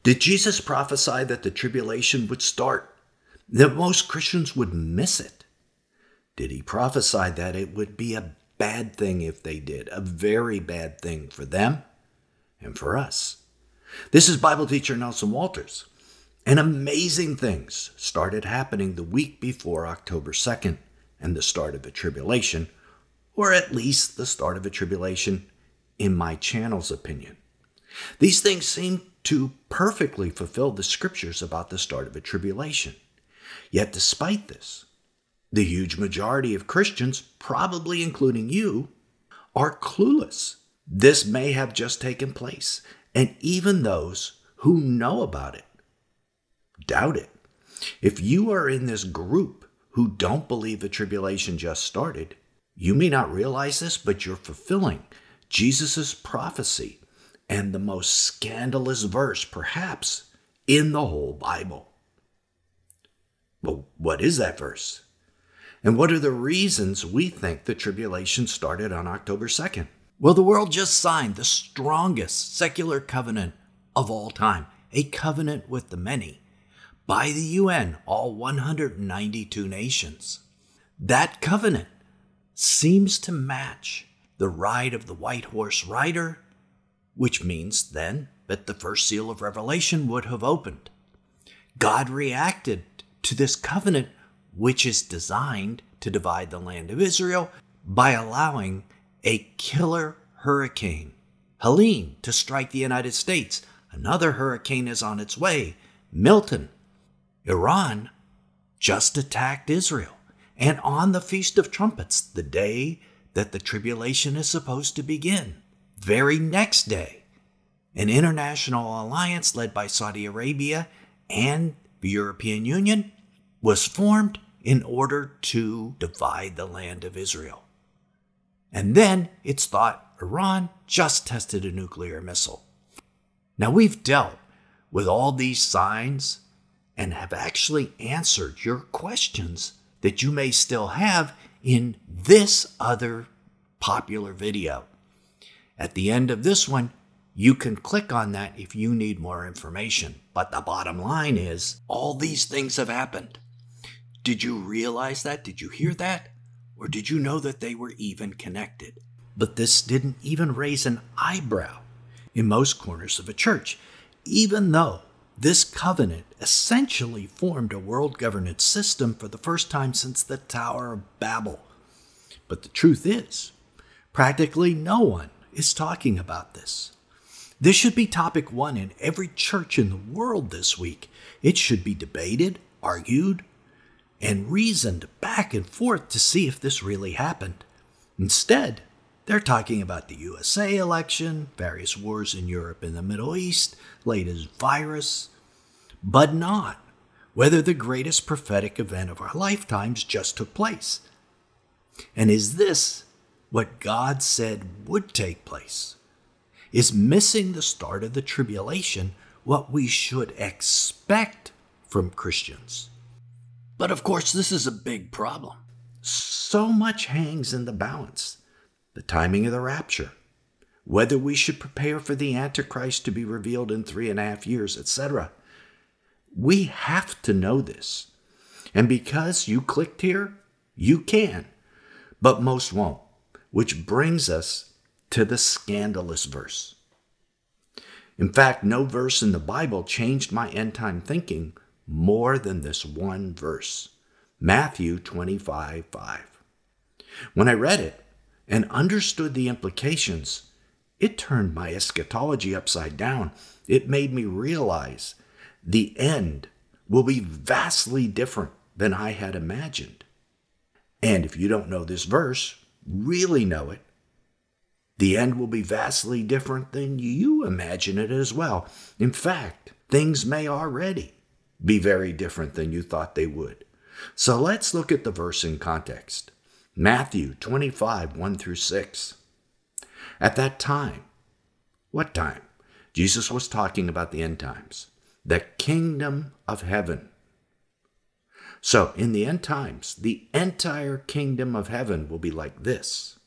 Did Jesus prophesy that the tribulation would start, that most Christians would miss it? Did he prophesy that it would be a bad thing if they did, a very bad thing for them and for us? This is Bible teacher Nelson Walters. And amazing things started happening the week before October 2nd and the start of the tribulation, or at least the start of a tribulation in my channel's opinion. These things seem to perfectly fulfill the scriptures about the start of a tribulation. Yet despite this, the huge majority of Christians, probably including you, are clueless. This may have just taken place, and even those who know about it doubt it. If you are in this group who don't believe the tribulation just started, you may not realize this, but you're fulfilling Jesus' prophecy and the most scandalous verse, perhaps, in the whole Bible. Well, what is that verse? And what are the reasons we think the tribulation started on October 2nd? Well, the world just signed the strongest secular covenant of all time, a covenant with the many, by the UN, all 192 nations. That covenant seems to match the ride of the white horse rider, which means then that the first seal of Revelation would have opened. God reacted to this covenant, which is designed to divide the land of Israel, by allowing a killer hurricane, Helene, to strike the United States. Another hurricane is on its way, Milton. Iran just attacked Israel. And on the Feast of Trumpets, the day that the tribulation is supposed to begin, very next day, an international alliance led by Saudi Arabia and the European Union was formed in order to divide the land of Israel. And then it's thought Iran just tested a nuclear missile. Now we've dealt with all these signs and have actually answered your questions that you may still have in this other popular video. At the end of this one, you can click on that if you need more information. But the bottom line is, all these things have happened. Did you realize that? Did you hear that? Or did you know that they were even connected? But this didn't even raise an eyebrow in most corners of a church, even though this covenant essentially formed a world governance system for the first time since the Tower of Babel. But the truth is, practically no one is talking about this. This should be topic one in every church in the world this week. It should be debated, argued, and reasoned back and forth to see if this really happened. Instead, they're talking about the USA election, various wars in Europe and the Middle East, latest virus, but not whether the greatest prophetic event of our lifetimes just took place. And is this what God said would take place? Is missing the start of the tribulation what we should expect from Christians? But of course, this is a big problem. So much hangs in the balance. The timing of the rapture, whether we should prepare for the Antichrist to be revealed in 3.5 years, etc. We have to know this. And because you clicked here, you can, but most won't, which brings us to the scandalous verse. In fact, no verse in the Bible changed my end-time thinking more than this one verse, Matthew 25:5. When I read it and understood the implications, it turned my eschatology upside down. It made me realize the end will be vastly different than I had imagined. And if you don't know this verse, really know it, the end will be vastly different than you imagine it as well. In fact, things may already be very different than you thought they would. So let's look at the verse in context. Matthew 25:1-6. At that time, what time? Jesus was talking about the end times, the kingdom of heaven. So in the end times, the entire kingdom of heaven will be like this.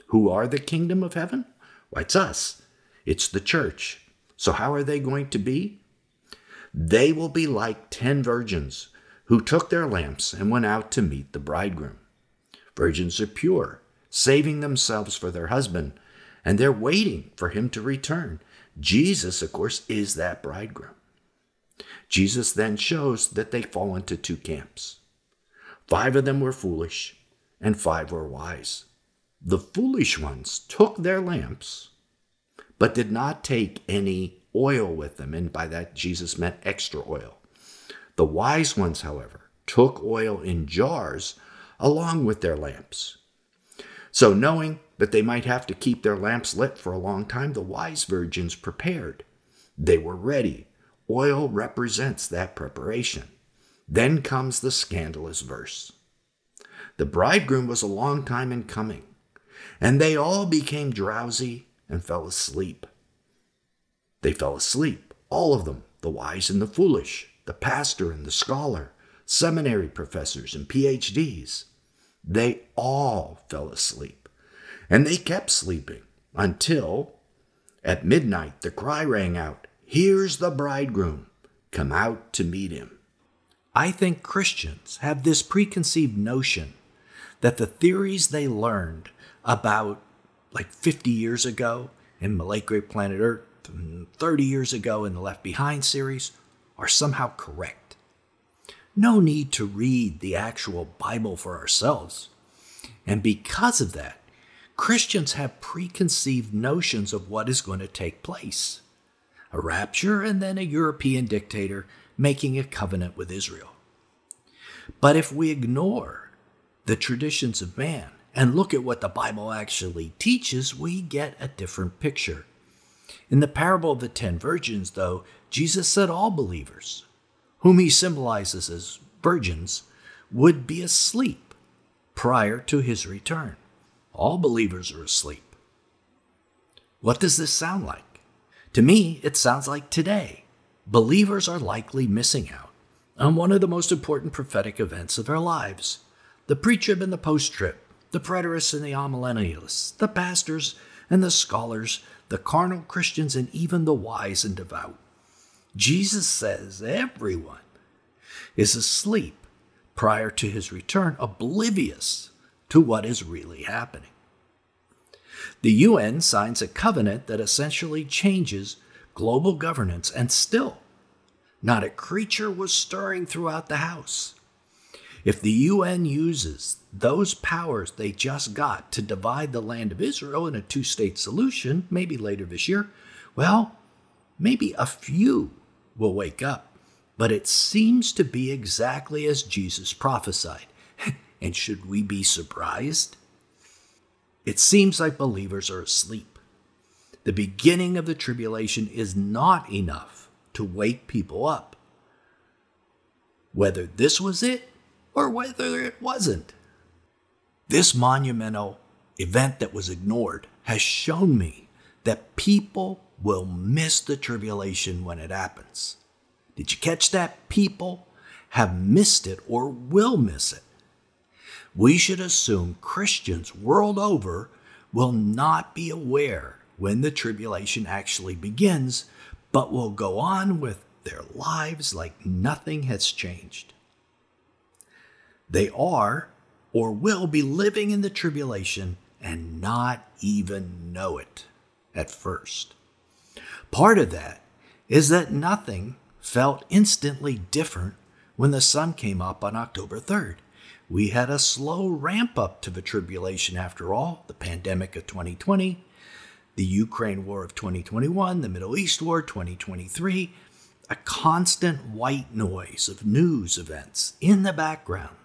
Who are the kingdom of heaven? Well, it's us. It's the church. So how are they going to be? They will be like 10 virgins who took their lamps and went out to meet the bridegroom. Virgins are pure, saving themselves for their husband, and they're waiting for him to return. Jesus, of course, is that bridegroom. Jesus then shows that they fall into two camps. 5 of them were foolish, and 5 were wise. The foolish ones took their lamps, but did not take any oil with them, and by that Jesus meant extra oil. The wise ones, however, took oil in jars along with their lamps. So knowing that they might have to keep their lamps lit for a long time, the wise virgins prepared. They were ready. Oil represents that preparation. Then comes the scandalous verse. The bridegroom was a long time in coming, and they all became drowsy and fell asleep. They fell asleep, all of them, the wise and the foolish, the pastor and the scholar, seminary professors and PhDs. They all fell asleep, and they kept sleeping until, at midnight, the cry rang out, "Here's the bridegroom, come out to meet him." I think Christians have this preconceived notion that the theories they learned about like 50 years ago in The Late Great Planet Earth, 30 years ago in the Left Behind series, are somehow correct. No need to read the actual Bible for ourselves. And because of that, Christians have preconceived notions of what is going to take place. A rapture and then a European dictator making a covenant with Israel. But if we ignore the traditions of man and look at what the Bible actually teaches, we get a different picture. In the parable of the 10 virgins, though, Jesus said all believers, whom he symbolizes as virgins, would be asleep prior to his return. All believers are asleep. What does this sound like? To me, it sounds like today. Believers are likely missing out on one of the most important prophetic events of their lives. The pre-trib and the post-trib, the preterists and the amillennialists, the pastors and the scholars, the carnal Christians, and even the wise and devout. Jesus says everyone is asleep prior to his return, oblivious to what is really happening. The UN signs a covenant that essentially changes global governance, and still, not a creature was stirring throughout the house. If the UN uses those powers they just got to divide the land of Israel in a 2-state solution, maybe later this year, well, maybe a few will wake up. But it seems to be exactly as Jesus prophesied. And should we be surprised? It seems like believers are asleep. The beginning of the tribulation is not enough to wake people up. Whether this was it or whether it wasn't. This monumental event that was ignored has shown me that people will miss the tribulation when it happens. Did you catch that? People have missed it or will miss it. We should assume Christians world over will not be aware when the tribulation actually begins, but will go on with their lives like nothing has changed. They are or will be living in the tribulation and not even know it at first. Part of that is that nothing felt instantly different when the sun came up on October 3rd. We had a slow ramp up to the tribulation after all, the pandemic of 2020, the Ukraine war of 2021, the Middle East war 2023, a constant white noise of news events in the background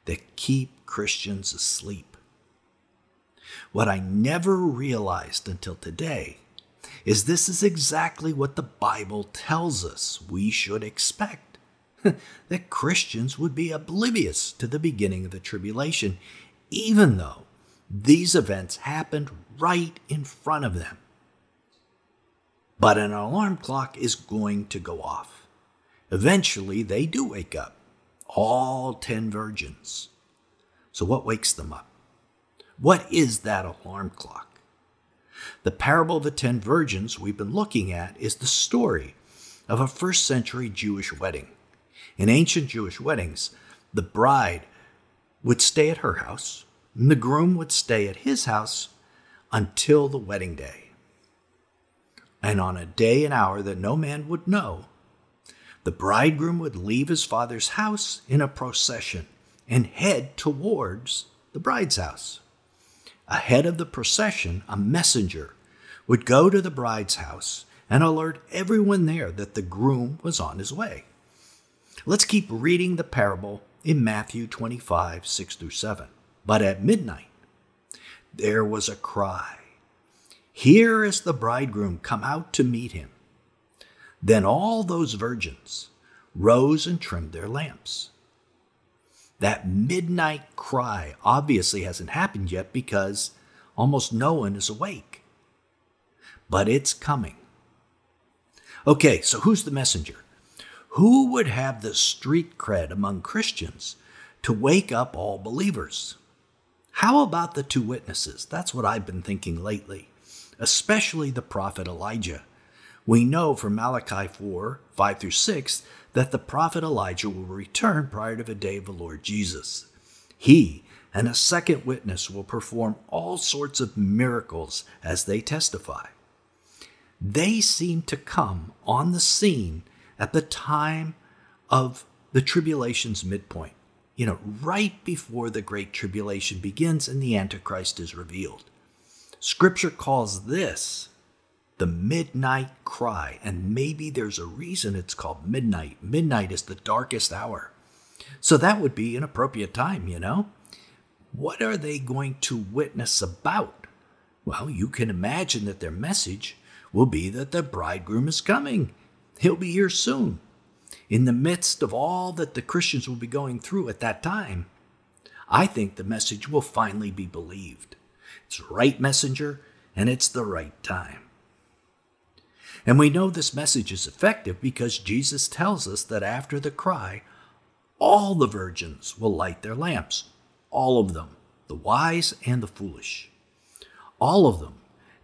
that keep Christians asleep. What I never realized until today is this is exactly what the Bible tells us we should expect. That Christians would be oblivious to the beginning of the tribulation, even though these events happened right in front of them. But an alarm clock is going to go off. Eventually, they do wake up, all 10 virgins. So what wakes them up? What is that alarm clock? The parable of the 10 virgins we've been looking at is the story of a first century Jewish wedding. In ancient Jewish weddings, the bride would stay at her house, and the groom would stay at his house until the wedding day. And on a day and hour that no man would know, the bridegroom would leave his father's house in a procession and head towards the bride's house. Ahead of the procession, a messenger would go to the bride's house and alert everyone there that the groom was on his way. Let's keep reading the parable in Matthew 25, 6 through 7. But at midnight, there was a cry, "Here is the bridegroom, come out to meet him." Then all those virgins rose and trimmed their lamps. That midnight cry obviously hasn't happened yet because almost no one is awake. But it's coming. Okay, so who's the messenger? Who would have the street cred among Christians to wake up all believers? How about the two witnesses? That's what I've been thinking lately, especially the prophet Elijah. We know from Malachi 4, 5 through 6, that the prophet Elijah will return prior to the day of the Lord Jesus. He and a second witness will perform all sorts of miracles as they testify. They seem to come on the scene at the time of the tribulation's midpoint, right before the Great Tribulation begins and the Antichrist is revealed. Scripture calls this the midnight cry, and maybe there's a reason it's called midnight. Midnight is the darkest hour. So that would be an appropriate time, What are they going to witness about? Well, you can imagine that their message will be that the bridegroom is coming. He'll be here soon. In the midst of all that the Christians will be going through at that time, I think the message will finally be believed. It's the right messenger, and it's the right time. And we know this message is effective because Jesus tells us that after the cry, all the virgins will light their lamps. All of them, the wise and the foolish. All of them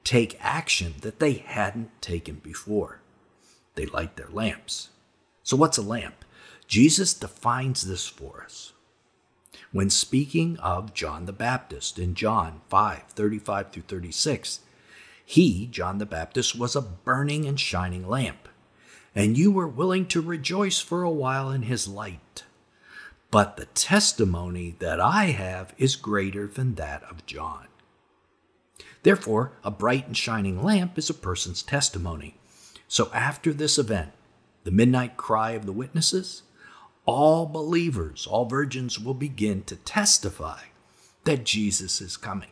take action that they hadn't taken before. They light their lamps. So what's a lamp? Jesus defines this for us. When speaking of John the Baptist in John 5, 35 through 36, he, John the Baptist, was a burning and shining lamp, and you were willing to rejoice for a while in his light. But the testimony that I have is greater than that of John. Therefore, a bright and shining lamp is a person's testimony. So after this event, the midnight cry of the witnesses, all believers, all virgins will begin to testify that Jesus is coming.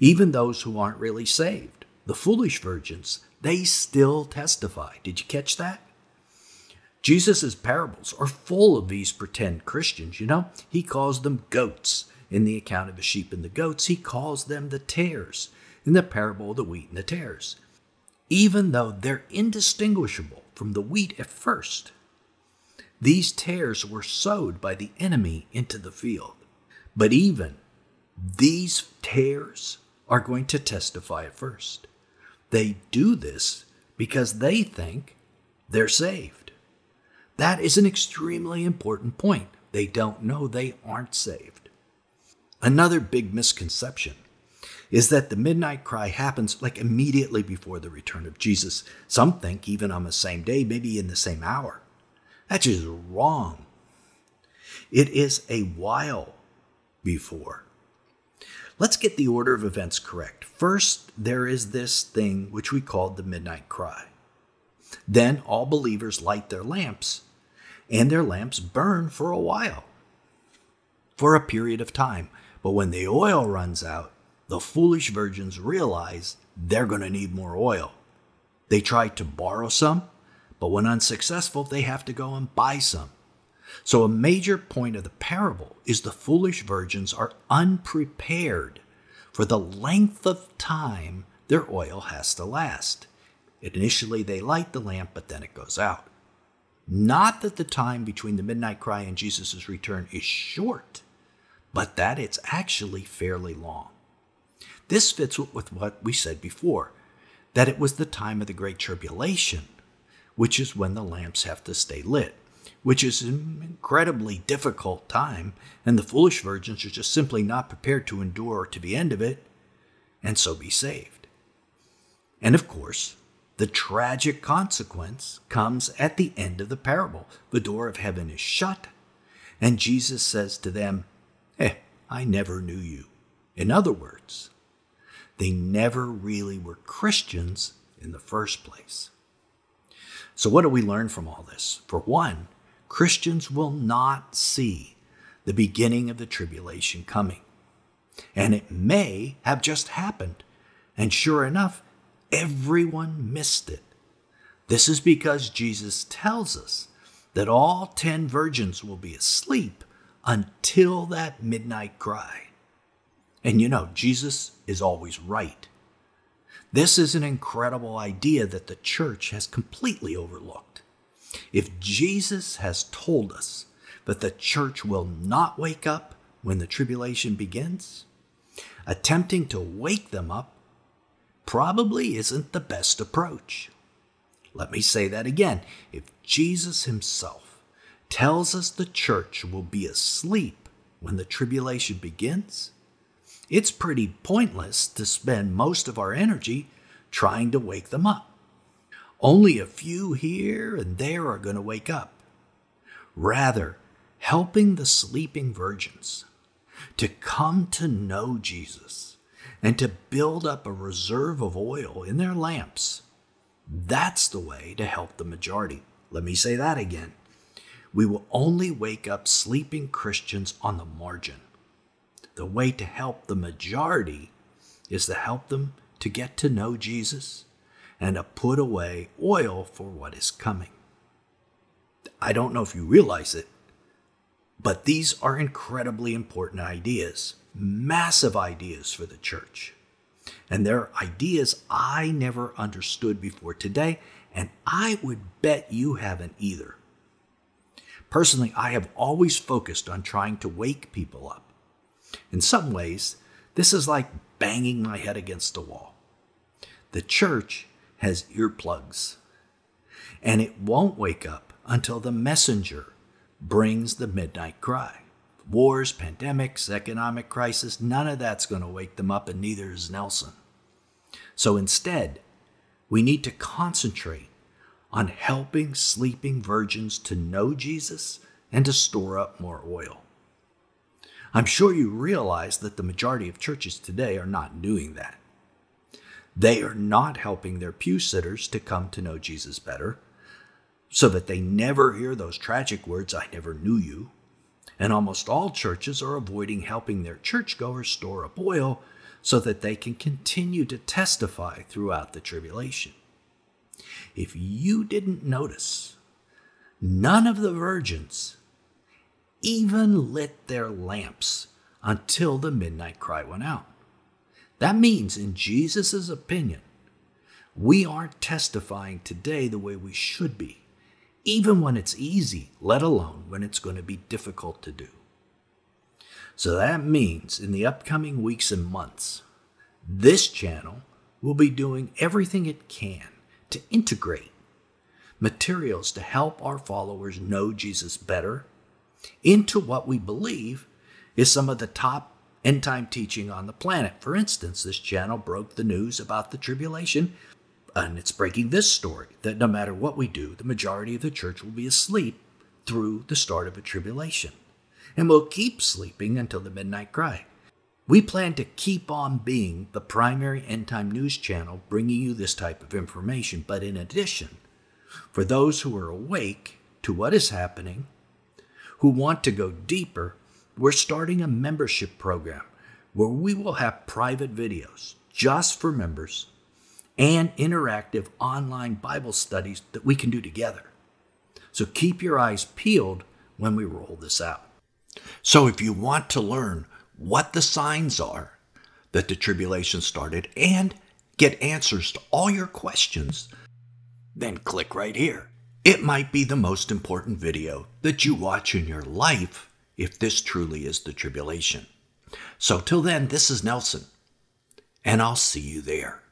Even those who aren't really saved, the foolish virgins, they still testify. Did you catch that? Jesus' parables are full of these pretend Christians, He calls them goats in the account of the sheep and the goats. He calls them the tares in the parable of the wheat and the tares. Even though they're indistinguishable from the wheat at first, these tares were sowed by the enemy into the field. But even these tares are going to testify at first. They do this because they think they're saved. That is an extremely important point. They don't know they aren't saved. Another big misconception is that the midnight cry happens immediately before the return of Jesus. Some think even on the same day, maybe in the same hour. That's just wrong. It is a while before. Let's get the order of events correct. First, there is this thing which we call the midnight cry. Then all believers light their lamps, and their lamps burn for a while, for a period of time. But when the oil runs out, the foolish virgins realize they're going to need more oil. They try to borrow some, but when unsuccessful, they have to go and buy some. So a major point of the parable is the foolish virgins are unprepared for the length of time their oil has to last. Initially, they light the lamp, but then it goes out. Not that the time between the midnight cry and Jesus' return is short, but that it's actually fairly long. This fits with what we said before, that it was the time of the Great Tribulation, which is when the lamps have to stay lit, which is an incredibly difficult time, and the foolish virgins are just simply not prepared to endure to the end of it, and so be saved. And of course, the tragic consequence comes at the end of the parable. The door of heaven is shut, and Jesus says to them, I never knew you. In other words, they never really were Christians in the first place. So what do we learn from all this? For one, Christians will not see the beginning of the tribulation coming. And it may have just happened. And sure enough, everyone missed it. This is because Jesus tells us that all 10 virgins will be asleep until that midnight cry. And you know, Jesus is always right. This is an incredible idea that the church has completely overlooked. If Jesus has told us that the church will not wake up when the tribulation begins, attempting to wake them up probably isn't the best approach. Let me say that again. If Jesus himself tells us the church will be asleep when the tribulation begins, it's pretty pointless to spend most of our energy trying to wake them up. Only a few here and there are going to wake up. Rather, helping the sleeping virgins to come to know Jesus and to build up a reserve of oil in their lamps, that's the way to help the majority. Let me say that again. We will only wake up sleeping Christians on the margin. The way to help the majority is to help them to get to know Jesus and to put away oil for what is coming. I don't know if you realize it, but these are incredibly important ideas, massive ideas for the church. And they're ideas I never understood before today, and I would bet you haven't either. Personally, I have always focused on trying to wake people up. In some ways, this is like banging my head against a wall. The church has earplugs, and it won't wake up until the messenger brings the midnight cry. Wars, pandemics, economic crisis, none of that's going to wake them up, and neither is Nelson. So instead, we need to concentrate on helping sleeping virgins to know Jesus and to store up more oil. I'm sure you realize that the majority of churches today are not doing that. They are not helping their pew sitters to come to know Jesus better, so that they never hear those tragic words, I never knew you. And almost all churches are avoiding helping their churchgoers store up oil so that they can continue to testify throughout the tribulation. If you didn't notice, none of the virgins even lit their lamps until the midnight cry went out. That means, in Jesus' opinion, we aren't testifying today the way we should be, even when it's easy, let alone when it's going to be difficult to do. So that means in the upcoming weeks and months, this channel will be doing everything it can to integrate materials to help our followers know Jesus better into what we believe is some of the top end-time teaching on the planet. For instance, this channel broke the news about the tribulation, and it's breaking this story, that no matter what we do, the majority of the church will be asleep through the start of a tribulation, and will keep sleeping until the midnight cry. We plan to keep on being the primary end-time news channel bringing you this type of information, but in addition, for those who are awake to what is happening, who want to go deeper, we're starting a membership program where we will have private videos just for members and interactive online Bible studies that we can do together. So keep your eyes peeled when we roll this out. So if you want to learn what the signs are that the tribulation started and get answers to all your questions, then click right here. It might be the most important video that you watch in your life if this truly is the tribulation. So till then, this is Nelson, and I'll see you there.